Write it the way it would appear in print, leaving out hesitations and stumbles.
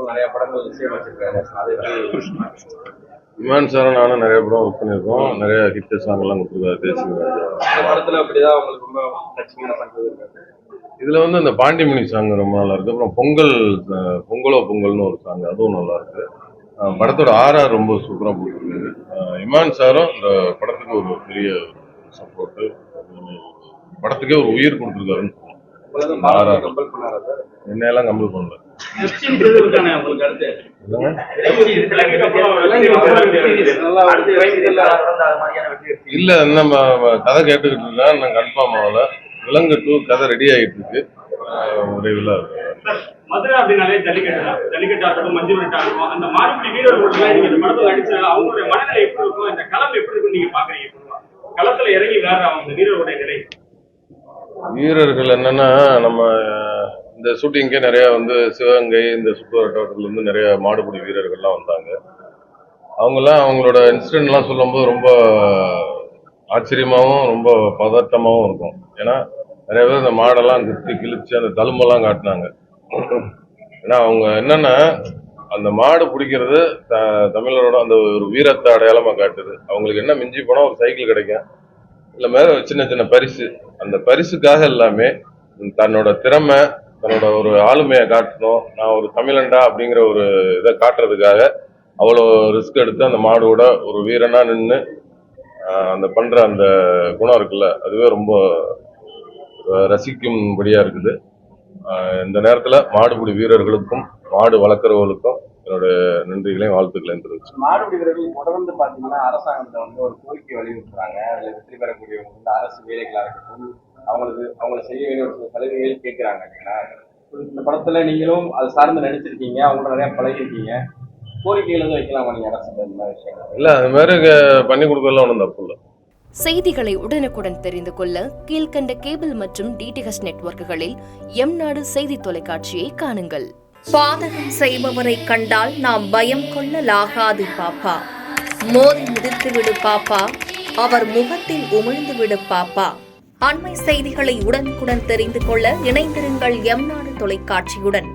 அவர்கள் நிறைய படங்கள் இசையமைச்சிருக்காங்க. அதை இமான் சாரும் நானும் நிறைய படம் ஒர்க் பண்ணியிருக்கோம். நிறைய ஹிட் சாங் எல்லாம் கொடுத்துருக்காரு தேசிய படத்துல அப்படிதான் உங்களுக்கு ரொம்ப டச்சிங்கான சாங் இருக்காது. இதுல வந்து அந்த பாண்டிமணி சாங் ரொம்ப நல்லா இருக்கு. அப்புறம் பொங்கலோ பொங்கல்னு ஒரு சாங், அதுவும் நல்லா இருக்கு. படத்தோட ஆர்ஆர் ரொம்ப சூப்பரா போட்டுருக்கு. இமான் சாரும் இந்த படத்துக்கு ஒரு பெரிய சப்போர்ட், படத்துக்கே ஒரு உயிர் கொடுத்துருக்காருன்னு என்னையெல்லாம் கம்பல் பண்ணல. இல்ல நம்ம கதை கேட்டுக்கிட்டு இருக்கா, நான் கன்ஃபார்ம் ஆகல. விலங்கு 2 கதை ரெடி ஆகிட்டு இருக்கு. விரைவில் மதுரை அப்படின்னாலே ஜல்லிக்கட்டு மஞ்சள் விட்டாகும். அந்த மாடுபிடி வீரர்கள் இந்த படத்துல அடிச்சா அவங்களுடைய மனநிலை எப்படி இருக்கும், இந்த களம் எப்படி இருக்கும் நீங்க பாக்குறீங்க? களத்துல இறங்கி வேற அவங்க வீரர்களுடைய நிலை. வீரர்கள் என்னன்னா, நம்ம இந்த ஷூட்டிங்கே நிறைய வந்து சிவகங்கை இந்த சுற்று வட்டாரத்துல இருந்து நிறைய மாடுபிடி வீரர்கள்லாம் வந்தாங்க. அவங்கெல்லாம் அவங்களோட இன்சிடென்ட்லாம் சொல்லும்போது ரொம்ப ஆச்சரியமாகவும் ரொம்ப பதட்டமாகவும் இருக்கும். ஏன்னா நிறைய பேர் இந்த மாடெல்லாம் குத்தி கிழிச்சு அந்த தழும்பெல்லாம் காட்டினாங்க. ஏன்னா அவங்க என்னன்னா, அந்த மாடு பிடிக்கிறது தமிழரோட அந்த ஒரு வீரத்தை அடையாளமா காட்டுது. அவங்களுக்கு என்ன மிஞ்சி போனா ஒரு சைக்கிள் கிடைக்கும், இல்ல மேல சின்ன சின்ன பரிசு. அந்த பரிசுக்காக எல்லாமே தன்னோட திறமை, தன்னோட ஒரு ஆளுமையை காட்டணும், நான் ஒரு தமிழன்டா அப்படிங்கிற ஒரு இதை காட்டுறதுக்காக அவ்வளோ ரிஸ்க் எடுத்து அந்த மாடோட ஒரு வீரனா நின்று அந்த பண்ற அந்த குணம் இருக்குல்ல, அதுவே ரொம்ப ரசிக்கும்படியா இருக்குது. இந்த நேரத்துல மாடுபிடி வீரர்களுக்கும் மாடு வளர்க்குறவர்களுக்கும் என்னோட நன்றிகளையும் வாழ்த்துக்களையும் தெரிவிச்சு. மாடுபிடி வீரர்கள் தொடர்ந்து பாத்தீங்கன்னா அரசாங்கத்தை வந்து ஒரு கோரிக்கை வலியுறுத்துறாங்க. அதுல வெற்றி பெறக்கூடியவங்க வந்து அரசு வேலைகளா இருக்கட்டும், அவங்களை செய்ய வேண்டிய ஒரு சலுகைகள் கேட்கிறாங்க இல்லைங்களா? இந்த படத்துல நீங்களும் அது சார்ந்து நடிச்சிருக்கீங்க, அவங்களோட நிறைய பழகிருக்கீங்க. கோரிக்கைகள் எதுவும் வைக்கலாமா நீங்க அரசு விஷயம்? இல்ல, அது மாதிரி பண்ணி கொடுக்கலாம், ஒன்றும் தப்பு இல்லை. செய்திகளை உடனுக்குடன் தெரிந்து கொள்ள கீழ்கண்ட கேபிள் மற்றும் டிடிஹெச் நெட்வொர்க்குகளில் எம்நாடு செய்தி தொலைக்காட்சியை காணுங்கள். பாதகம் செய்பவரை கண்டால் நாம் பயம் கொள்ளலாகாது பாப்பா. மோதி மிதித்து விடு பாப்பா, அவர் முகத்தில் உமிழ்ந்து விடு பாப்பா. அண்மை செய்திகளை உடனுக்குடன் தெரிந்து கொள்ள இணைந்திருங்கள் எம்நாடு தொலைக்காட்சியுடன்.